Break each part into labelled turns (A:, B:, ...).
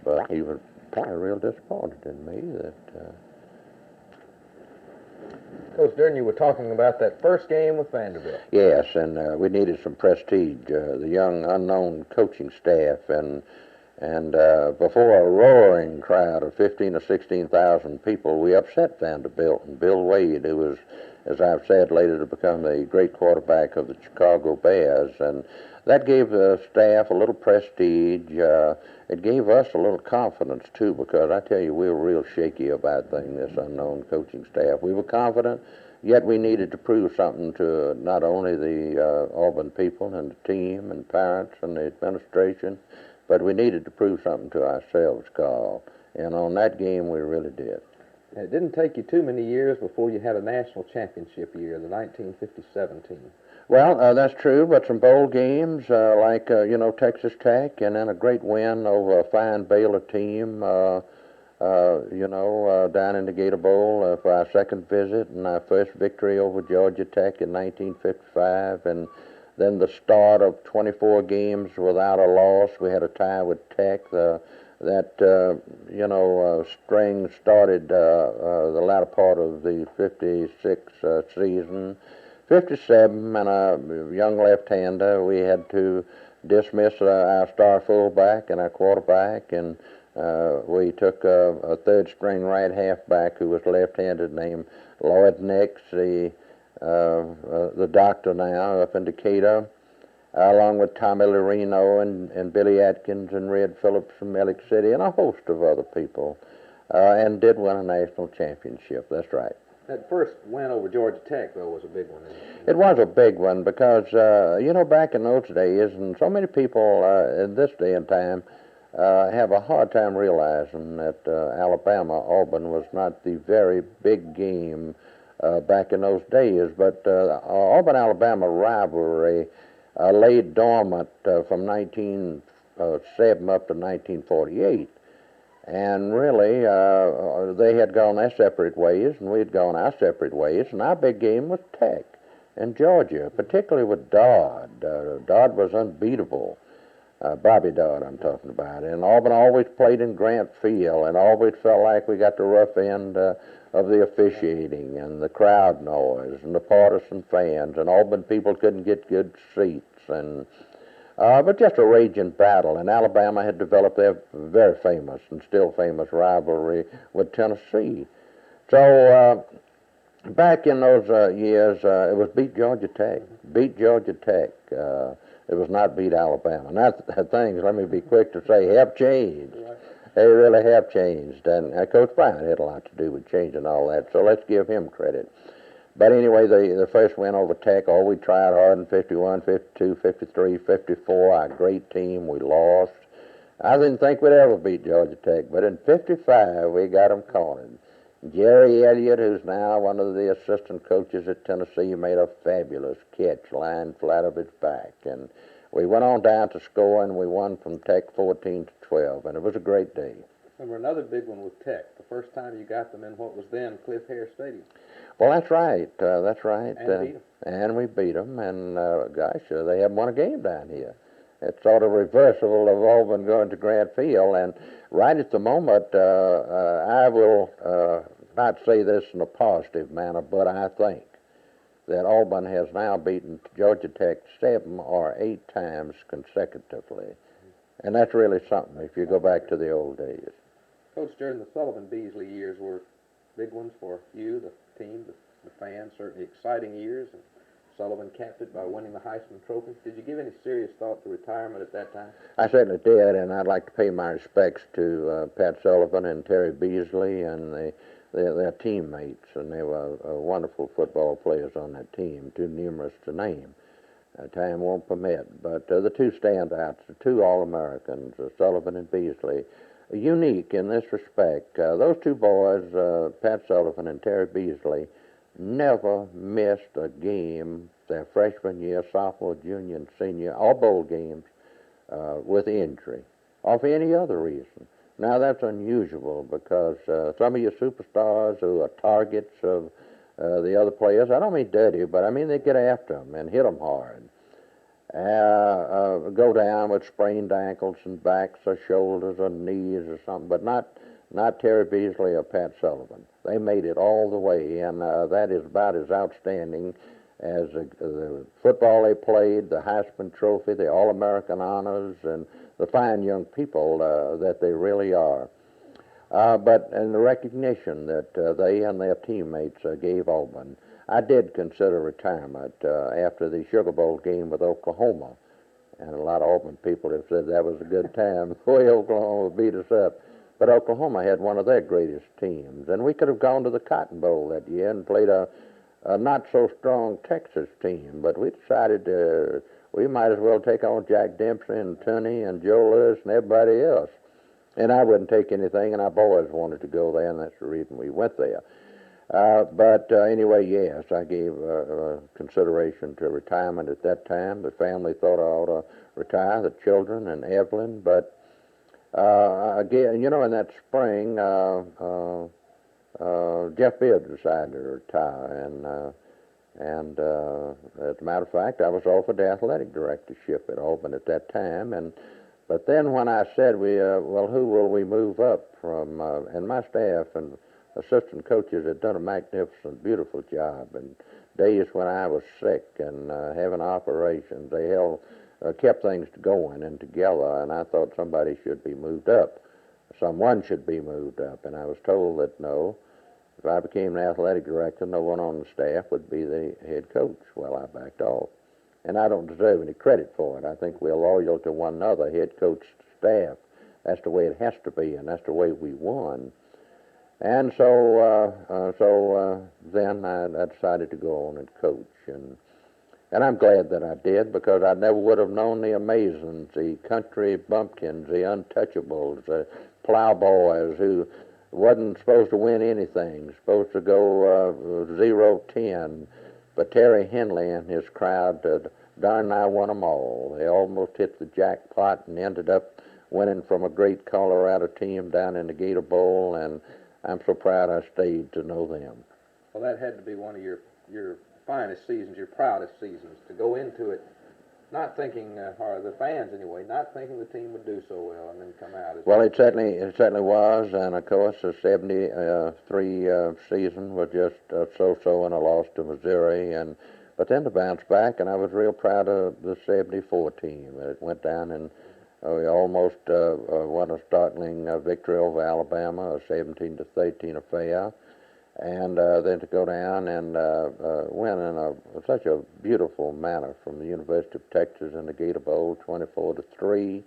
A: But he was probably real disappointed in me that.
B: Coach Durden, you were talking about that first game with Vanderbilt.
A: Yes, and we needed some prestige. The young, unknown coaching staff, and before a roaring crowd of 15 or 16,000 people, we upset Vanderbilt. And Bill Wade, who was, as I've said, later to become the great quarterback of the Chicago Bears, and that gave the staff a little prestige. It gave us a little confidence, too, because I tell you, we were real shaky about things, this unknown coaching staff. We were confident, yet we needed to prove something to not only the Auburn people and the team and parents and the administration, but we needed to prove something to ourselves, Carl. And on that game, we really did.
B: It didn't take you too many years before you had a national championship year, the 1957 team.
A: Well, that's true, but some bowl games like, Texas Tech, and then a great win over a fine Baylor team, down in the Gator Bowl for our second visit, and our first victory over Georgia Tech in 1955, and then the start of 24 games without a loss. We had a tie with Tech. String started the latter part of the 56 season. 57, and a young left-hander. We had to dismiss our star fullback and our quarterback, and we took a third-string right halfback who was left-handed named Lloyd Nix, the doctor now up in Decatur, along with Tommy Lorino and Billy Atkins and Red Phillips from Ellick City and a host of other people, and did win a national championship. That's right.
B: That first win over Georgia Tech, though, was a big one.
A: It was a big one because, back in those days, and so many people in this day and time have a hard time realizing that Alabama-Auburn was not the very big game back in those days, but Auburn-Alabama rivalry laid dormant from 1907 up to 1948. And really, they had gone their separate ways, and we had gone our separate ways, and our big game was Tech and Georgia, particularly with Dodd. Dodd was unbeatable. Bobby Dodd, I'm talking about. And Auburn always played in Grant Field, and always felt like we got the rough end of the officiating and the crowd noise and the partisan fans, and Auburn people couldn't get good seats. But just a raging battle, and Alabama had developed their very famous and still famous rivalry with Tennessee. So back in those years, it was beat Georgia Tech. It was not beat Alabama. And that things, let me be quick to say, have changed. Right. They really have changed. And Coach Bryant had a lot to do with changing all that, so let's give him credit. But anyway, the first win over Tech, we tried hard in 51, 52, 53, 54, our great team, we lost. I didn't think we'd ever beat Georgia Tech, but in 55, we got them cornered. Jerry Elliott, who's now one of the assistant coaches at Tennessee, made a fabulous catch, lying flat of his back. And we went on down to score, and we won from Tech 14-12, and it was a great day.
B: Remember another big one with Tech, the first time you got them in what was then Cliff Hair Stadium.
A: Well, that's right. That's right.
B: And beat them.
A: And we beat them, and they haven't won a game down here. It's sort of reversal of Auburn going to Grant Field, and right at the moment, I will not say this in a positive manner, but I think that Auburn has now beaten Georgia Tech 7 or 8 times consecutively, and that's really something if you go back to the old days.
B: Coach, during the Sullivan-Beasley years were big ones for you, the team, the fans, certainly exciting years, and Sullivan capped it by winning the Heisman Trophy. Did you give any serious thought to retirement at that time?
A: I certainly did, and I'd like to pay my respects to Pat Sullivan and Terry Beasley and their teammates, and they were wonderful football players on that team, too numerous to name. Time won't permit, but the two standouts, the two All-Americans, Sullivan and Beasley, unique in this respect. Those two boys, Pat Sullivan and Terry Beasley, never missed a game their freshman year, sophomore, junior, and senior, all bowl games, with injury or for any other reason. Now, that's unusual because some of your superstars who are targets of the other players, I don't mean dirty, but I mean they get after them and hit them hard. go down with sprained ankles and backs or shoulders or knees or something, but not Terry Beasley or Pat Sullivan. They made it all the way, and that is about as outstanding as the football they played, the Heisman Trophy, the All-American honors, and the fine young people that they really are. But in the recognition that they and their teammates gave Auburn, I did consider retirement after the Sugar Bowl game with Oklahoma. And a lot of Auburn people have said that was a good time, the way Oklahoma beat us up. But Oklahoma had one of their greatest teams. And we could have gone to the Cotton Bowl that year and played a not-so-strong Texas team. But we decided we might as well take on Jack Dempsey and Tunney and Joe Lewis and everybody else. And I wouldn't take anything, and our boys wanted to go there, and that's the reason we went there. But anyway, yes, I gave consideration to retirement at that time. The family thought I ought to retire, the children and Evelyn. But again, in that spring, Jeff Beard decided to retire. And as a matter of fact, I was offered the athletic directorship at Auburn at that time. But then when I said, well, who will we move up from? And my staff and assistant coaches had done a magnificent, beautiful job. And days when I was sick and having operations, they kept things going and together. And I thought somebody should be moved up. Someone should be moved up. And I was told that no, if I became the athletic director, no one on the staff would be the head coach. Well, I backed off. And I don't deserve any credit for it. I think we're loyal to one another, head coach, staff. That's the way it has to be, and that's the way we won. And so then I decided to go on and coach. And I'm glad that I did, because I never would have known the Amazons, the country bumpkins, the untouchables, the plowboys who wasn't supposed to win anything, supposed to go 0-10. But Terry Henley and his crowd darn nigh won them all. They almost hit the jackpot and ended up winning from a great Colorado team down in the Gator Bowl, and I'm so proud I stayed to know them.
B: Well, that had to be one of your finest seasons, your proudest seasons, to go into it not thinking, or the fans anyway, not thinking the team would do so well and then come out.
A: Well, it certainly was, and of course the 73 season was just so-so, and a loss to Missouri, but then to bounce back, and I was real proud of the 74 team. It went down and we almost won a startling victory over Alabama, a 17-13 affair. And then to go down and win in such a beautiful manner from the University of Texas in the Gator Bowl, 24-3,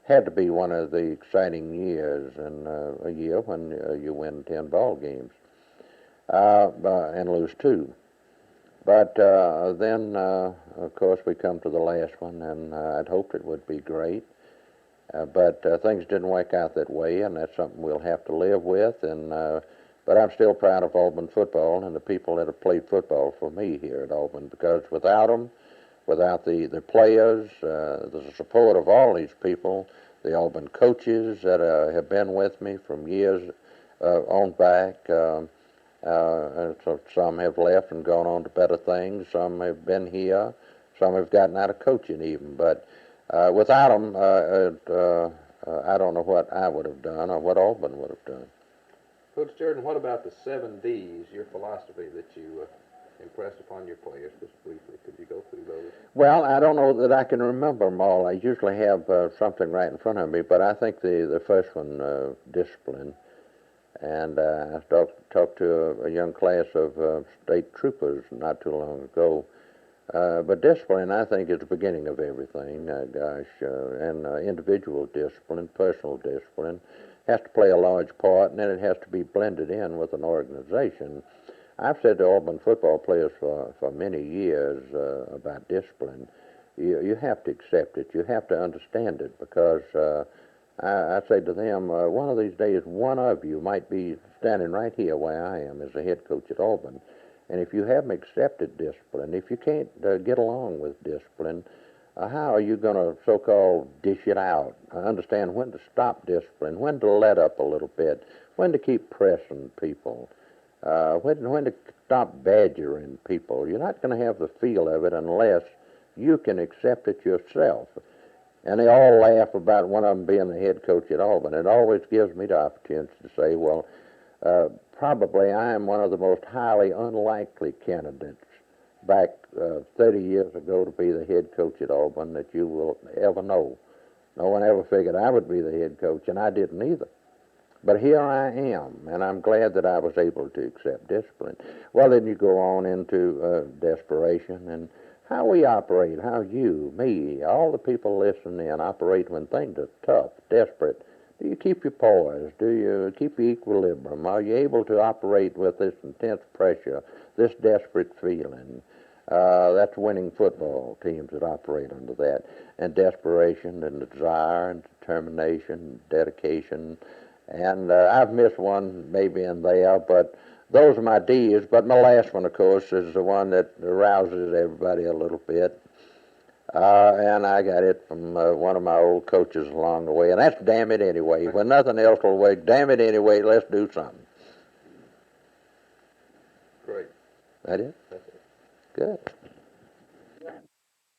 A: had to be one of the exciting years, and a year when you win 10 ball games and lose 2. But then, of course, we come to the last one, and I'd hoped it would be great. But things didn't work out that way, and that's something we'll have to live with. But I'm still proud of Auburn football and the people that have played football for me here at Auburn, because without them, without the players, the support of all these people, the Auburn coaches that have been with me from years on back, so some have left and gone on to better things, some have been here, some have gotten out of coaching even. But without them, I don't know what I would have done or what Auburn would have done.
B: Coach Jordan, what about the 7 Ds, your philosophy that you impressed upon your players just briefly? Could you go through those?
A: Well, I don't know that I can remember them all. I usually have something right in front of me, but I think the first one, discipline. And I talked to a young class of state troopers not too long ago. But discipline, I think, is the beginning of everything, and individual discipline, personal discipline, has to play a large part, and then it has to be blended in with an organization. I've said to Auburn football players for many years about discipline, you have to accept it, you have to understand it, because I say to them, one of these days, one of you might be standing right here where I am as a head coach at Auburn, and if you haven't accepted discipline, if you can't get along with discipline, how are you going to so-called dish it out? Understand when to stop discipline, when to let up a little bit, when to keep pressing people, when to stop badgering people. You're not going to have the feel of it unless You can accept it yourself. And they all laugh about one of them being the head coach at Auburn. It always gives me the opportunity to say, well, probably I am one of the most highly unlikely candidates back 30 years ago to be the head coach at Auburn that you will ever know. No one ever figured I would be the head coach, and I didn't either. But here I am, and I'm glad that I was able to accept discipline. Well, then you go on into desperation and how we operate, how you, me, all the people listening in operate when things are tough, desperate. Do you keep your poise? Do you keep your equilibrium? Are you able to operate with this intense pressure, this desperate feeling? That's winning football teams that operate under that. And desperation and desire and determination and dedication. And I've missed one maybe in there, but those are my D's. But my last one, of course, is the one that arouses everybody a little bit. And I got it from one of my old coaches along the way. And that's damn it anyway. When nothing else will work, damn it anyway, let's do something.
B: Great.
A: That it?
B: That's it.
A: Good.